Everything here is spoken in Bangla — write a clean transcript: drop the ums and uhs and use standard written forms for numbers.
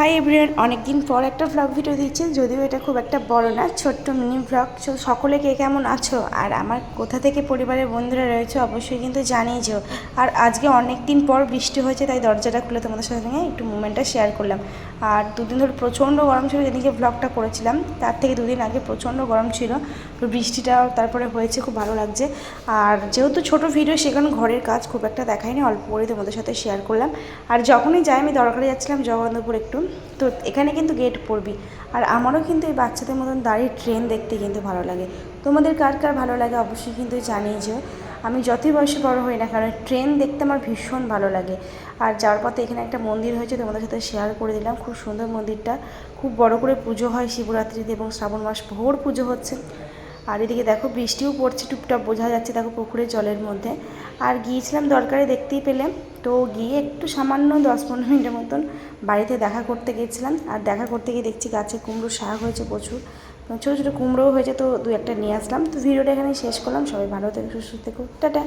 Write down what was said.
হাই এভরিওয়ান, অনেক দিন পর একটা ভ্লগ ভিডিও দিচ্ছি, যদিও এটা খুব একটা বড় না, ছোট্ট মিনি ভ্লগ। সকলে কে কেমন আছো আর আমার কোথা থেকে পরিবারের বন্ধুরা রয়েছে অবশ্যই কিন্তু জানিয়েছো। আর আজকে অনেক দিন পর বৃষ্টি হয়েছে, তাই দরজাটা খুলে তোমাদের সঙ্গে একটু মোমেন্টটা শেয়ার করলাম। আর দুদিন ধরে প্রচণ্ড গরম ছিল, যেদিনকে ভ্লগটা করেছিলাম তার থেকে দুদিন আগে প্রচণ্ড গরম ছিল। তো বৃষ্টিটা তারপরে হয়েছে, খুব ভালো লাগছে। আর যেহেতু ছোট ভিডিও, সেখানে ঘরের কাজ খুব একটা দেখায়নি, অল্প করে তোমাদের সাথে শেয়ার করলাম। আর যখনই যাই, আমি দরকারে যাচ্ছিলাম জগন্নাথপুর একটু, তো এখানে কিন্তু গেট পড়বি। আর আমারও কিন্তু এই বাচ্চাদের মতন দাঁড়িয়ে ট্রেন দেখতে কিন্তু ভালো লাগে। তোমাদের কার কার ভালো লাগে অবশ্যই কিন্তু জানিয়েছো। আমি যতই বয়সে বড় হই না কারণ ট্রেন দেখতে আমার ভীষণ ভালো লাগে। আর যাওয়ার পথে এখানে একটা মন্দির হয়েছে, তোমাদের সাথে শেয়ার করে দিলাম। খুব সুন্দর মন্দিরটা, খুব বড় করে পুজো হয় শিবরাত্রিতে এবং শ্রাবণ মাস ভোর পুজো হচ্ছে। আর এদিকে দেখো বৃষ্টিও পড়ছে, টুপটাপ বোঝা যাচ্ছে দেখো পুকুরের জলের মধ্যে। আর গিয়েছিলাম দরকারে, দেখতেই পেলে। তো গিয়ে একটু সামান্য 10-15 মিনিটের মতন বাড়িতে দেখা করতে গিয়েছিলাম। আর দেখা করতে গিয়ে দেখছি গাছে কুমড়ো শাক হয়েছে প্রচুর, ছোটো ছোটো কুমড়োও হয়েছে, তো দু একটা নিয়ে আসলাম। তো ভিডিওটা এখানে শেষ করলাম। সবাই ভালো থেকো, সুস্থ থেকো, টাটা।